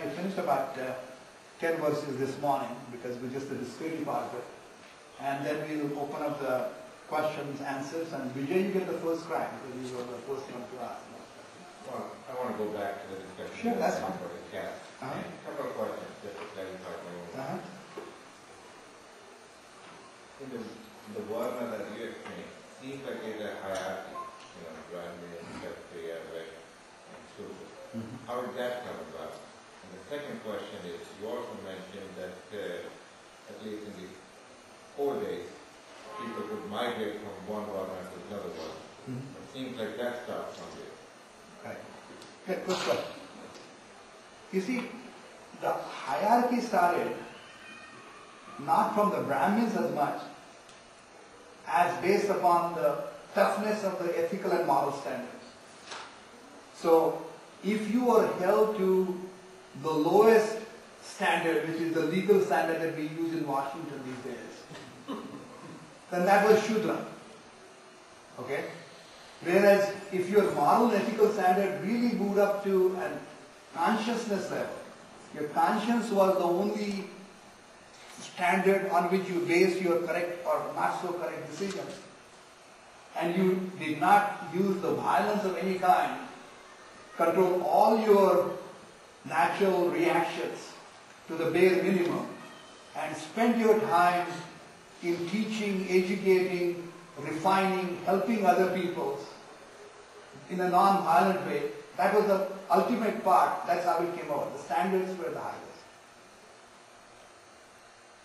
We finished about 10 verses this morning because we're just the discussion part of it. And then we'll open up the questions, answers, and Vijay, you get the first crack because you were the first one to ask. Well, I want to go back to the discussion. Sure, that's fine. A couple of questions just to clarify my own. In the Varna that you explained, seems like it's a hierarchy, Brahmin, Kshatriya, Vaishya, and Shudra. How did that come about? And the second question is, you also mentioned that at least in the old days, people would migrate from one Varna to another Varna. It seems like that starts from there. Right. Okay, good question. You see, the hierarchy started not from the Brahmins as much as based upon the toughness of the ethical and moral standards. So, if you are held to the lowest standard, which is the legal standard that we use in Washington these days, then that was Shudra. Okay? Whereas, if your moral and ethical standard really moved up to a consciousness level, your conscience was the only standard on which you based your correct or not so correct decisions, and you did not use the violence of any kind, control all your natural reactions to the bare minimum, and spend your time in teaching, educating, refining, helping other people in a non-violent way. That was the ultimate part. That's how it came out. The standards were the highest.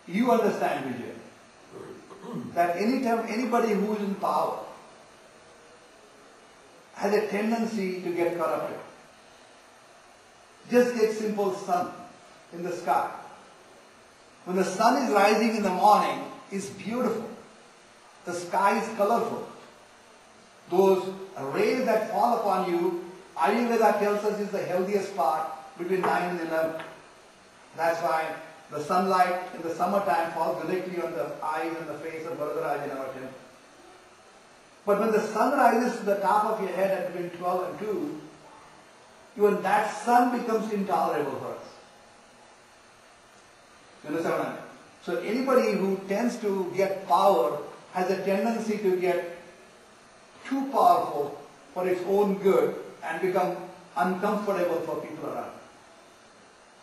You understand, Vijay, that anytime anybody who is in power has a tendency to get corrupted. Just take simple sun in the sky. When the sun is rising in the morning, it's beautiful. The sky is colorful. Those rays that fall upon you, Ayurveda tells us is the healthiest part between 9 and 11. That's why the sunlight in the summertime falls directly on the eyes and the face of Varadaraj in our temple. But when the sun rises to the top of your head at between 12 and 2, even that sun becomes intolerable for us. You understand what I mean? So anybody who tends to get power has a tendency to get too powerful for its own good and become uncomfortable for people around.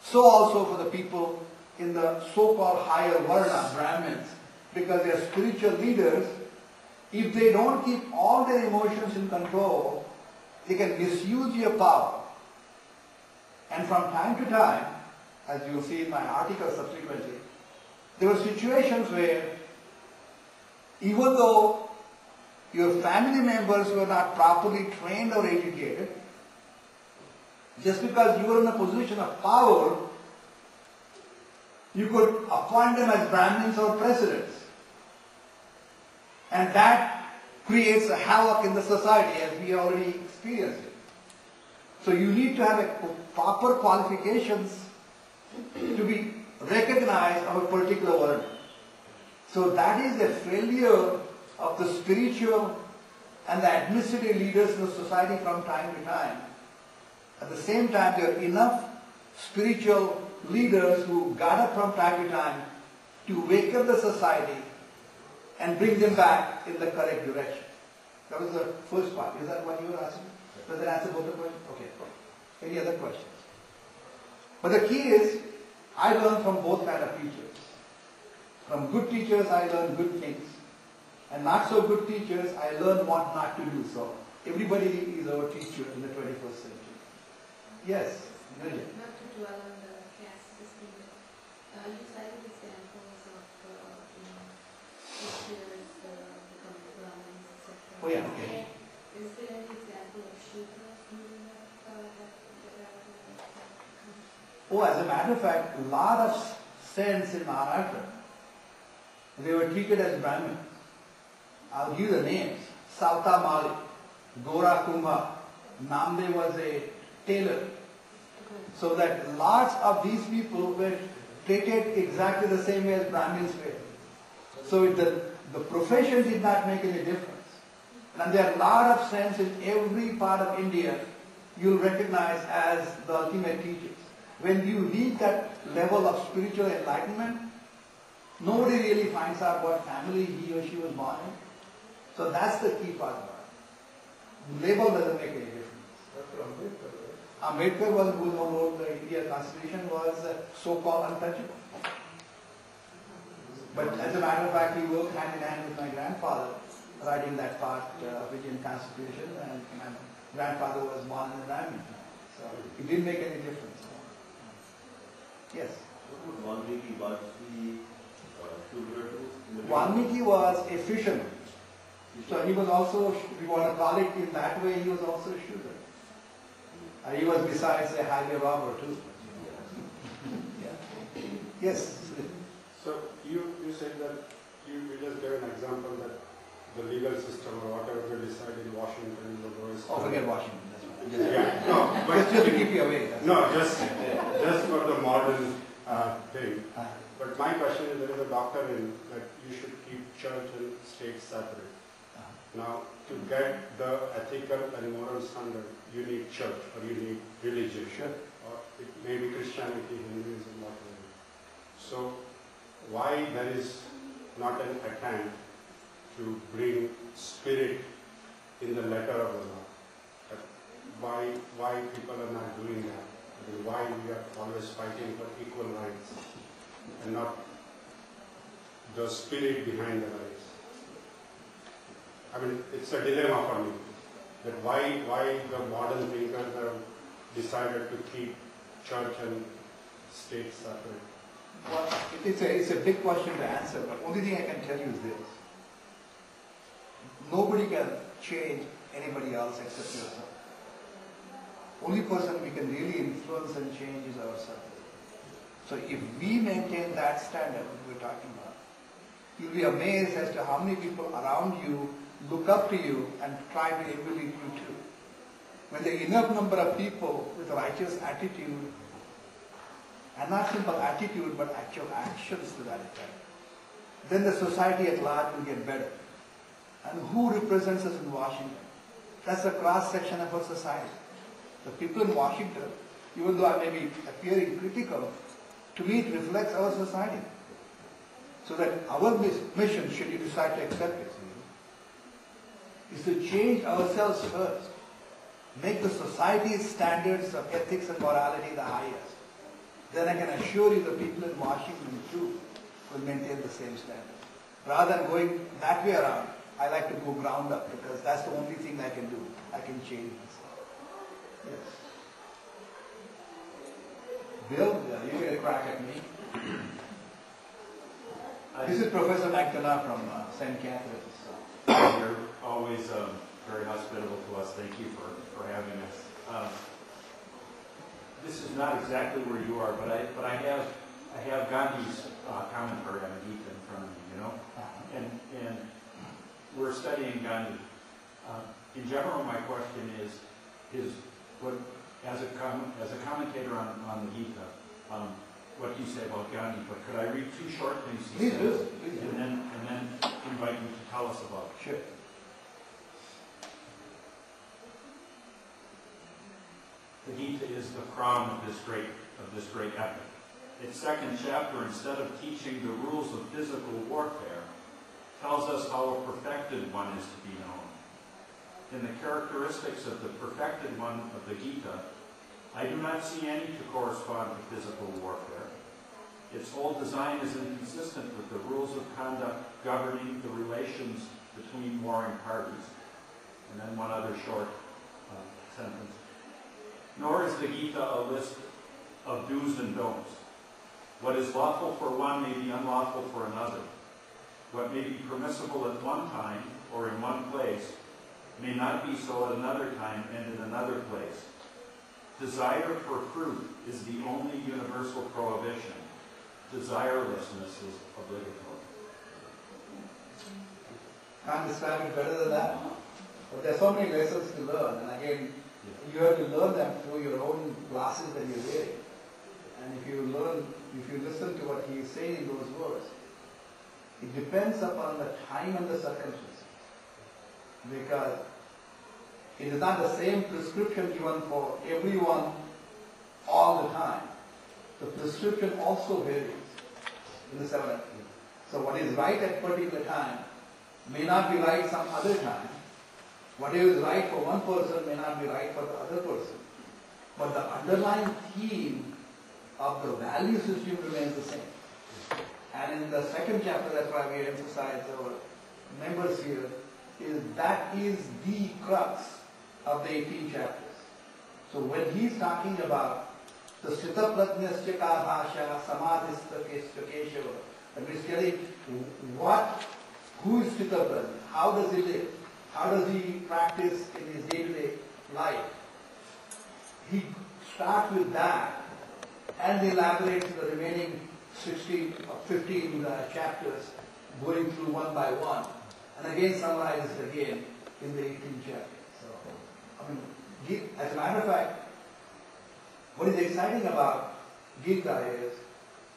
So also for the people in the so-called higher Varna, Brahmins, because they are spiritual leaders, if they don't keep all their emotions in control, they can misuse your power. And from time to time, as you will see in my article subsequently, there were situations where even though your family members were not properly trained or educated, just because you were in a position of power, you could appoint them as Brahmins or presidents. And that creates a havoc in the society, as we already experienced it. So you need to have proper qualifications to be recognized of a particular word. So that is a failure of the spiritual and the administrative leaders in the society from time to time. At the same time, there are enough spiritual leaders who got up from time to time to wake up the society and bring them back in the correct direction. That was the first part. Is that what you were asking? Does that answer both the questions? Okay. Any other questions? But the key is, I learn from both kinds of teachers. From good teachers, I learn good things. And not so good teachers, I learn what not to do. So everybody is our teacher in the 21st century. Yes, Nirja. Not to dwell on the caste system, but you cited examples of teachers becoming Brahmins, etc. Oh yeah, okay. Is there any example of Shudras moving up Oh, as a matter of fact, a lot of saints in Maharashtra, they were treated as Brahmins. I'll give you the names. Sauta Mali, Gora Kumbha, Namdev was a tailor. So that lots of these people were treated exactly the same way as Brahmins were. So the profession did not make any difference. And there are a lot of saints in every part of India you'll recognize as the ultimate teachers. When you reach that level of spiritual enlightenment, nobody really finds out what family he or she was born in. So that's the key part of it. Label doesn't make any difference. Ambedkar was who wrote the Indian Constitution was so-called untouchable. But as a matter of fact, he worked hand in hand with my grandfather writing that part of Indian Constitution, and my grandfather was born in the Brahmin. So it didn't make any difference. Yes. Valmiki was the shooter too? Valmiki was a fisherman. So he was also, if you want to call it in that way, he was also a shooter. He was besides a highway robber too. Yeah. Yes. So you said that you just gave an example that the legal system or whatever they decide in Washington will always. Oh, forget Washington. That's right. Yeah. No, but Just to keep you away. no, just for the modern thing. But my question is, there is a doctrine that you should keep church and state separate. Now, to get the ethical and moral standard, you need church or you need religion. Sure. Or it may be Christianity, Hinduism, whatever. So, why there is not an attempt to bring spirit in the letter of the law? Why people are not doing that? I mean, why we are always fighting for equal rights and not the spirit behind the rights? I mean, it's a dilemma for me that why the modern thinkers have decided to keep church and state separate. Well, it's a big question to answer, but only thing I can tell you is this. Nobody can change anybody else except yourself. Only person we can really influence and change is ourselves. So if we maintain that standard that we're talking about, you'll be amazed as to how many people around you look up to you and try to emulate you too. When there are enough number of people with a righteous attitude, and not simple attitude, but actual actions to that effect, then the society at large will get better. And who represents us in Washington? That's a cross-section of our society. The people in Washington, even though I may be appearing critical, to me it reflects our society. So that our mission, should you decide to accept it, is to change ourselves first. Make the society's standards of ethics and morality the highest. Then I can assure you the people in Washington too will maintain the same standard. Rather than going that way around, I like to go ground up because that's the only thing I can do. I can change myself. Yes. Bill, you get a crack at me. This is Professor McDonough from St. Catherine's. You're always very hospitable to us. Thank you for having us. This is not exactly where you are, but I have Gandhi's commentary on the Gita in front of me, you know, and we're studying Gandhi. In general, my question is what as a commentator on the Gita, what do you say about Gandhi? But could I read two short things he says, and then invite you to tell us about it? Sure. The Gita is the crown of this great epic. Its second chapter, instead of teaching the rules of physical warfare, tells us how a perfected one is to be known. In the characteristics of the perfected one of the Gita, I do not see any to correspond to physical warfare. Its whole design is inconsistent with the rules of conduct governing the relations between warring parties. And then one other short sentence. Nor is the Gita a list of do's and don'ts. What is lawful for one may be unlawful for another. What may be permissible at one time or in one place may not be so at another time and in another place. Desire for fruit is the only universal prohibition. Desirelessness is obligatory. Can't describe it better than that. But there are so many lessons to learn, and again, you have to learn them through your own glasses that you're wearing. And if you listen to what he is saying in those words, it depends upon the time and the circumstances. Because it is not the same prescription given for everyone all the time. the prescription also varies in the 7 Ps. So what is right at particular time may not be right some other time. Whatever is right for one person may not be right for the other person. But the underlying theme of the value system remains the same. And in the second chapter, that's why we emphasize our members here, is that is the crux of the 18 chapters. So when he's talking about the Sthita Prajnasya ka bhasha samadhista keshava, and he's telling who is Sthita Prajna, how does he live, how does he practice in his day-to-day life. He starts with that and elaborates the remaining 16 or 15 chapters, going through one by one, and again summarizes it again in the 18th chapter. So, I mean, as a matter of fact, what is exciting about Gita is,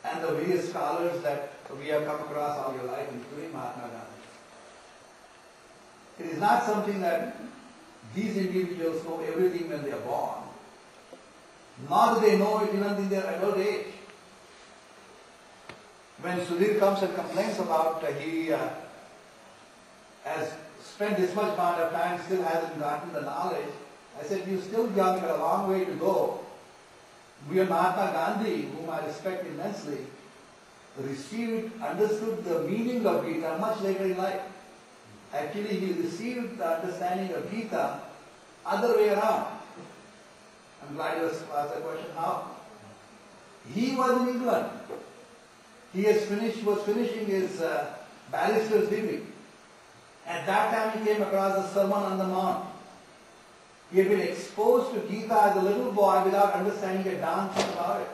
and the various scholars that we have come across all your life, including Mahatma Gandhi, it is not something that these individuals know everything when they are born, nor do they know it even in their adult age. When Sudhir comes and complains about he has spent this much amount of time, still hasn't gotten the knowledge, I said, you still young, got a long way to go. We are Mahatma Gandhi, whom I respect immensely, understood the meaning of Gita much later in life. Actually, he received the understanding of Gita other way around. I'm glad you asked the question, how? He was in England. He was finishing his barrister's degree. At that time he came across the Sermon on the Mount. He had been exposed to Gita as a little boy without understanding a darn thing about it.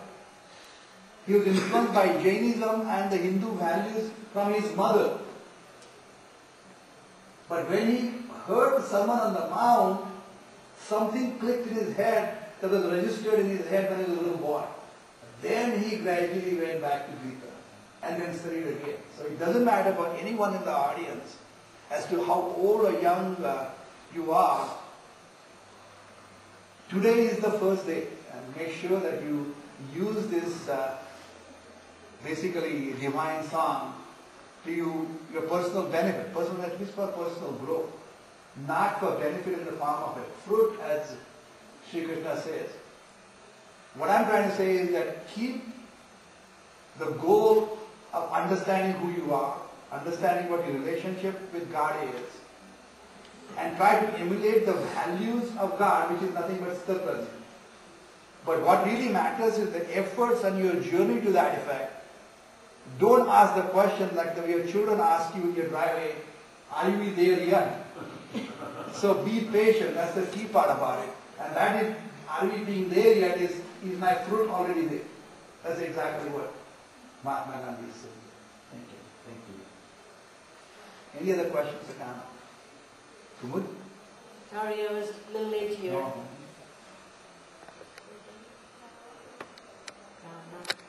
He was influenced by Jainism and the Hindu values from his mother. But when he heard the Sermon on the Mount, something clicked in his head that was registered in his head when he was a little boy. Then he gradually went back to Gita and then studied again. So it doesn't matter for anyone in the audience as to how old or young you are. Today is the first day, and make sure that you use this basically divine song to your personal benefit, at least for personal growth, not for benefit in the form of a fruit, as Sri Krishna says. What I'm trying to say is that keep the goal of understanding who you are, understanding what your relationship with God is, and try to emulate the values of God, which is nothing but Sthita. But what really matters is the efforts and your journey to that effect. Don't ask the question like your children ask you in your driveway, are we there yet? So be patient, that's the key part about it. And that is, are we being there yet, is my fruit already there? That's exactly what Mahatma Gandhi said. Thank you. Thank you. Any other questions, Sakana? Kumud? Sorry, I was a little late here.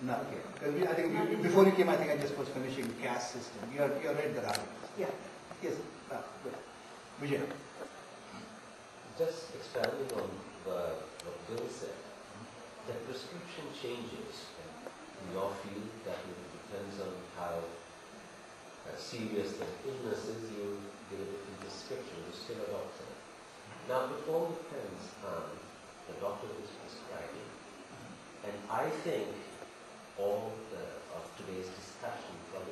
No, okay. Because I think before you came, I think I just was finishing the caste system. You read that out. Yeah. Yes. Good. Vijay. Just expanding on what Bill said, the prescription changes in your field. That depends on how serious the illness is. You give a different prescription. You're still a doctor. Now, it all depends on the doctor who's prescribing. And I think all of today's discussion probably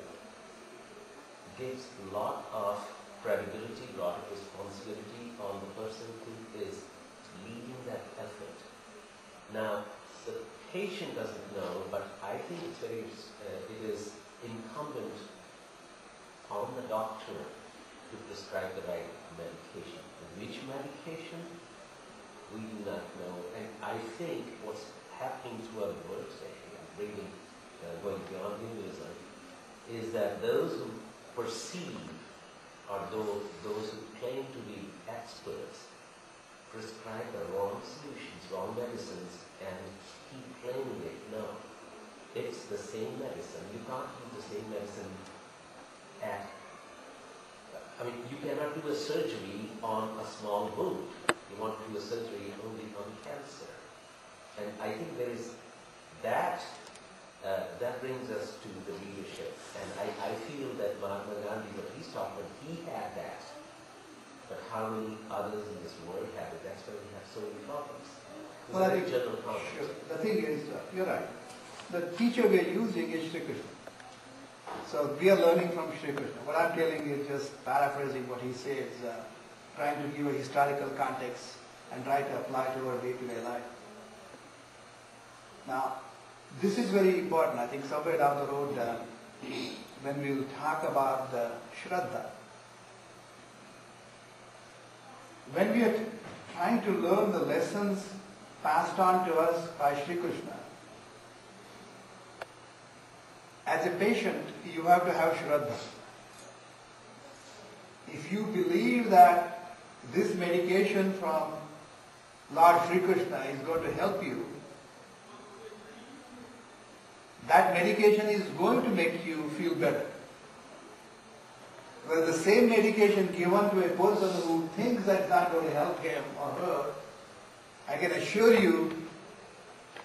gives a lot of credibility, a lot of responsibility on the person who is leading that effort. Now, the patient doesn't know, but I think it is incumbent on the doctor to prescribe the right medication. Which medication? We do not know. And I think what's happening through our works, going beyond Hinduism, is that those who perceive or those who claim to be experts prescribe the wrong solutions, wrong medicines, and keep claiming it. No, it's the same medicine. You can't use the same medicine you cannot do a surgery on a small wound. You want to do a surgery only on cancer. And I think there is that that brings us to the leadership. And I feel that Mahatma Gandhi, what he's talking about, he had that. But how many others in this world have it? That's why we have so many problems. Well, I think, general problem. sure. The thing is, you're right. The teacher we are using is Shri Krishna. So we are learning from Shri Krishna. What I'm telling you is just paraphrasing what he says, trying to give a historical context and try to apply to our day-to-day life. Now, this is very important. I think somewhere down the road, when we will talk about the Shraddha, when we are trying to learn the lessons passed on to us by Shri Krishna, as a patient, you have to have Shraddha. If you believe that this medication from Lord Shri Krishna is going to help you, that medication is going to make you feel better. Well, the same medication given to a person who thinks that's not going to help him or her, I can assure you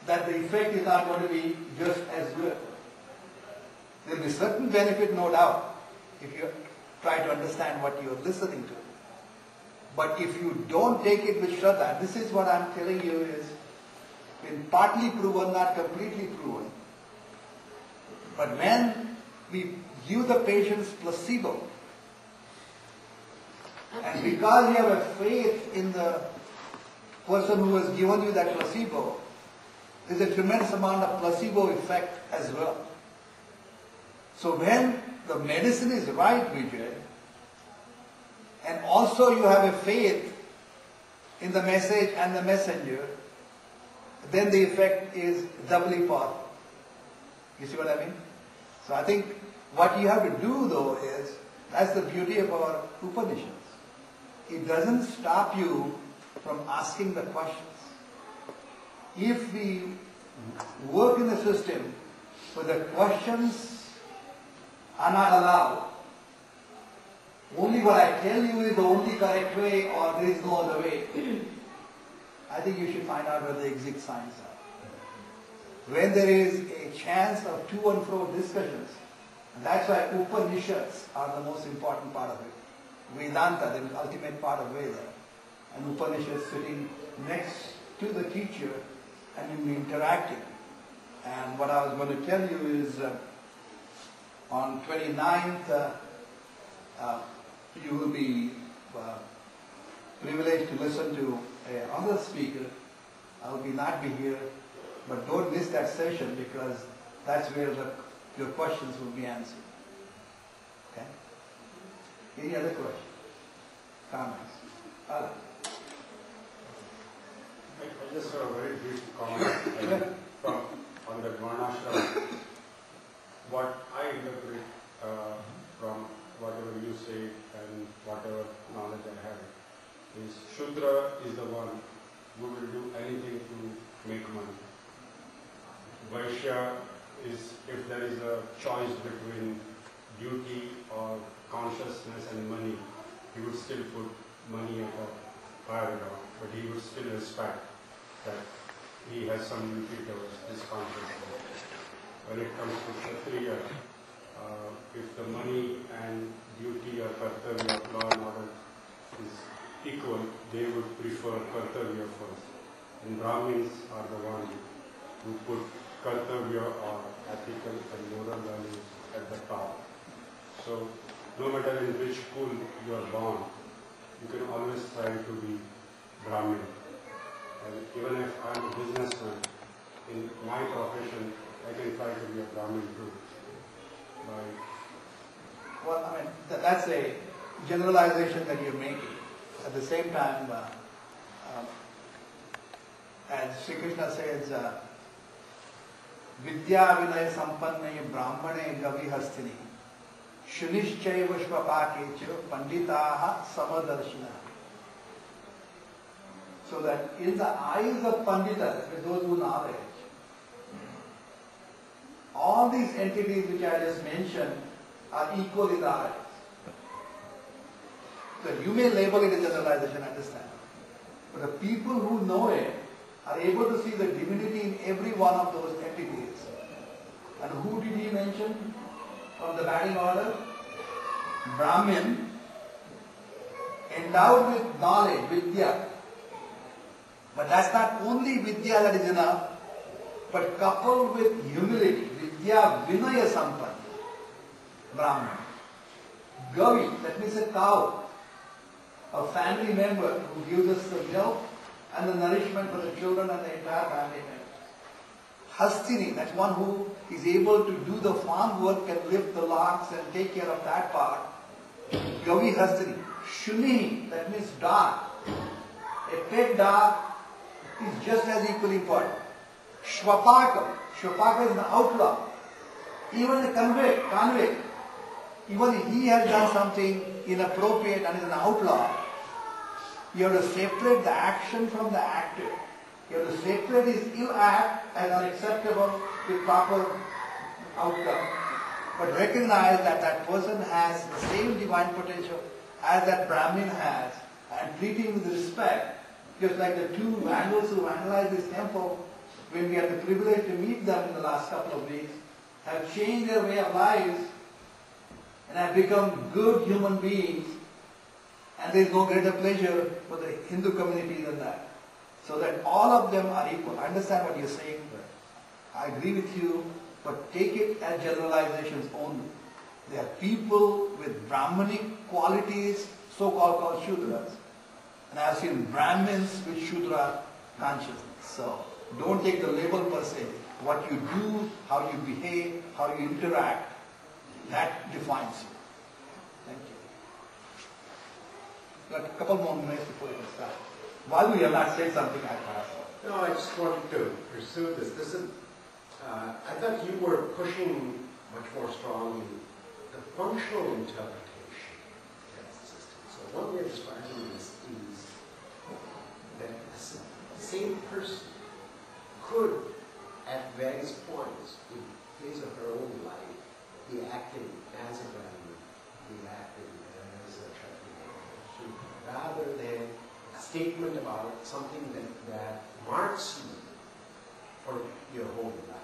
that the effect is not going to be just as good. There will be certain benefit, no doubt, if you try to understand what you are listening to. But if you don't take it with Shraddha, this is what I'm telling you is been partly proven, not completely proven. But when we give the patients placebo, and because you have a faith in the person who has given you that placebo, there's a tremendous amount of placebo effect as well. So when the medicine is right, Vijay, and also you have a faith in the message and the messenger, then the effect is doubly powerful. You see what I mean? So I think what you have to do though is, that's the beauty of our Upanishads. It doesn't stop you from asking the questions. If we work in the system where the questions are not allowed, only what I tell you is the only correct way or there is no other way, I think you should find out where the exit signs are. When there is a chance of to and fro discussions, and that's why Upanishads are the most important part of it. Vedanta, the ultimate part of Veda, and Upanishads sitting next to the teacher and you interacting. And what I was going to tell you is on 29th, you will be privileged to listen to another speaker. I will not be here, but don't miss that session because that's where your questions will be answered. Okay? Any other questions? Comments? Alan? I just have a very brief comment on the Varnashram. What I interpret from whatever you say and whatever knowledge I have is Shudra is the one who will do anything to make money. Vaishya is, if there is a choice between duty or consciousness and money, he would still put money at a priority, but he would still respect that he has some duty towards his consciousness. When it comes to Kshatriya, if the money and duty or kartavya, law and order is equal, they would prefer kartavya first. And Brahmins are the ones who put kartavya or ethical and moral values at the top. So, no matter in which school you are born, you can always try to be Brahmin. And even if I am a businessman, in my profession, I can try to be a Brahmin too. Well, I mean, that's a generalization that you're making. At the same time, as Sri Krishna says, Vidya Vinaya Sampanne Brahmane Gavi Hastini Shunishchaiva Shvapakecha Panditaha Samadarshina. So that in the eyes of Panditas, those who knowledge, all these entities which I just mentioned are equal in the eyes. So you may label it a generalization at this time. But the people who know it are able to see the divinity in every one of those entities. And who did he mention from the batting order? Brahmin, endowed with knowledge, vidya. But that's not only vidya that is enough, but coupled with humility, vidya vinaya sampanna, Brahmin. Gavi, that means a cow, a family member who gives us the milk and the nourishment for the children and the entire family member. Hastini, that's one who is able to do the farm work and lift the logs and take care of that part. Gavi Hastini. Shuni, that means dog. A pet dog is just as equally important. Shvapaka. Shvapaka is an outlaw. Even a convict, even if he has done something inappropriate and is an outlaw, you have to separate the action from the actor. You have to separate his ill act as unacceptable with proper outcome. But recognize that that person has the same divine potential as that Brahmin has, and treat him with respect. Just like the two vandals who vandalized this temple, when we had the privilege to meet them in the last couple of weeks, have changed their way of lives and have become good human beings. And there is no greater pleasure for the Hindu community than that. So that all of them are equal. I understand what you're saying. I agree with you, but take it as generalizations only. There are people with Brahmanic qualities, so-called called Shudras. And I've seen Brahmins with Shudra consciousness. So don't take the label per se. What you do, how you behave, how you interact, that defines you. Thank you. Got a couple more minutes before we can start. While we have not said something, I pass on. No, I just wanted to pursue this. This is, I thought you were pushing much more strongly the functional interpretation of the system. So one way of describing this is that the same person could, at various points in his or her own life, be acting as a Brahmin, be acting as a Kshatriya, rather than a statement about something that marks you for your whole life.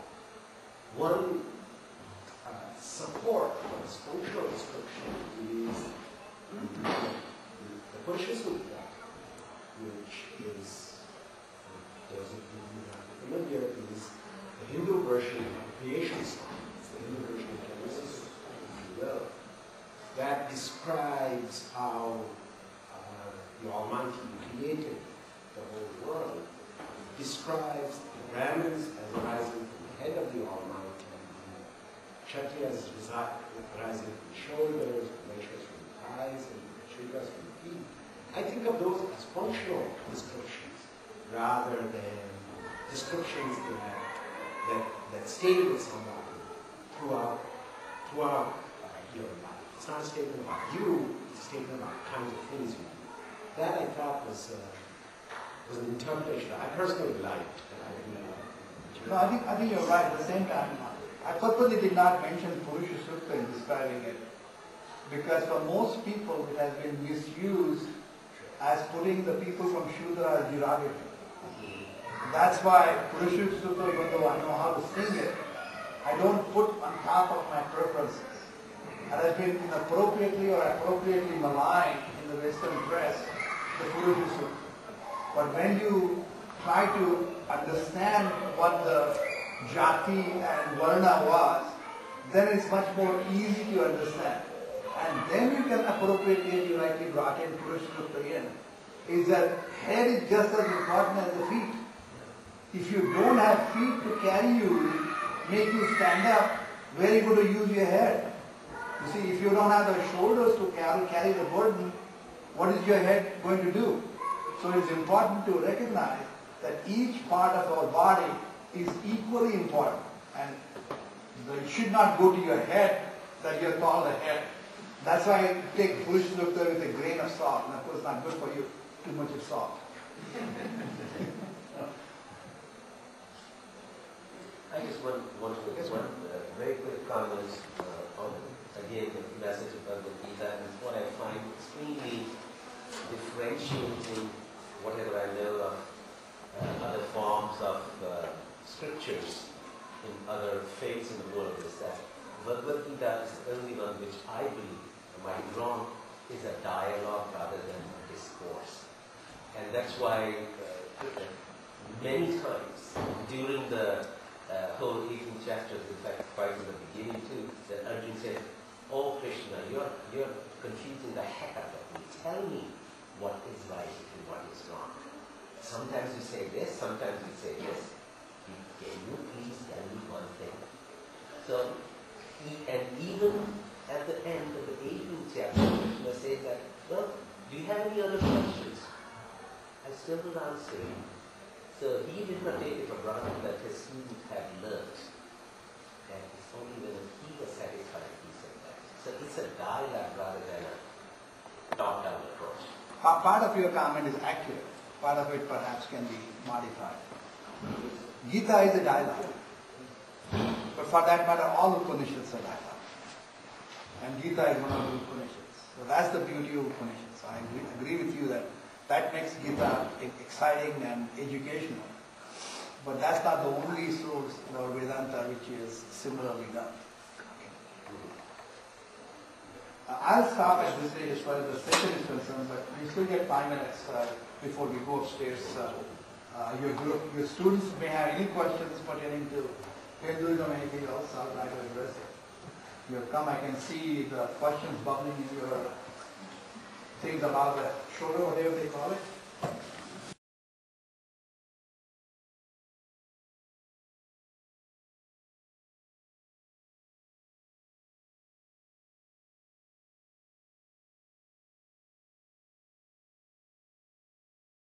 One support for this functional description is the Purush Sutra, which is, for those of you who are not familiar, is the Hindu version of creation song. It's the Hindu version of Genesis, if you will, that describes how the Almighty created the whole world, describes the Brahmins as rising from the head of the Almighty, and the Kshatriyas rising from the shoulders, the Vaishyas from the thighs, and the Shudras from the feet. I think of those as functional descriptions rather than descriptions that stay with somebody throughout your life. It's not a statement about you, it's a statement about the kinds of things you do. That I thought was an interpretation that I personally liked. No, I think you're right. At the same time, I purposely did not mention Purusha Sukta in describing it, because for most people it has been misused as putting the people from Shudra as derogatory. That's why Purusha Sukta, even though I know how to sing it, I don't put on top of my preferences. And has been inappropriately or appropriately maligned in the Western press, the Purusha Sukta. But when you try to understand what the jati and varna was, then it's much more easy to understand. And then you can appropriately, as you rightly brought in Purusha Sukta in, is that head is just as important as the feet. If you don't have feet to carry you, make you stand up, where are you going to use your head? You see, if you don't have the shoulders to carry the burden, what is your head going to do? So it's important to recognize that each part of our body is equally important. And it should not go to your head that you're called a head. That's why I take Purusha Sukta with a grain of salt. And of course, not good for you, too much of salt. I just want one very quick comments on, again, the message of Bhagavad Gita, and what I find extremely differentiating whatever I know of other forms of scriptures in other faiths in the world is that Bhagavad Gita is the only one which I believe, am I wrong, is a dialogue rather than a discourse. And that's why many times during the whole 18 chapters, in fact, right in the beginning too, that Arjuna said, "Oh Krishna, you're confusing the heck out of me. Tell me what is right and what is wrong. Sometimes you say this, sometimes you say this. Can you please tell me one thing?" So, and even at the end of the 18th chapter, Krishna says that, "Well, do you have any other questions?" I still will answer you. So he did not take it for granted that his student had learned. And it's only when he was satisfied he said that. So it's a dialogue rather than a top-down approach. Part of your comment is accurate. Part of it perhaps can be modified. Gita is a dialogue. But for that matter, all Upanishads are dialogue. And Gita is one of the Upanishads. So that's the beauty of Upanishads. I agree with you that makes Gita exciting and educational. But that's not the only source for Vedanta which is similarly done. I'll stop at this stage as far as the session is concerned, but we still get 5 minutes before we go upstairs. Your students may have any questions pertaining to Hinduism or anything else. I'll try to address it. You have come, I can see the questions bubbling in your things about the shoulder, whatever they call it.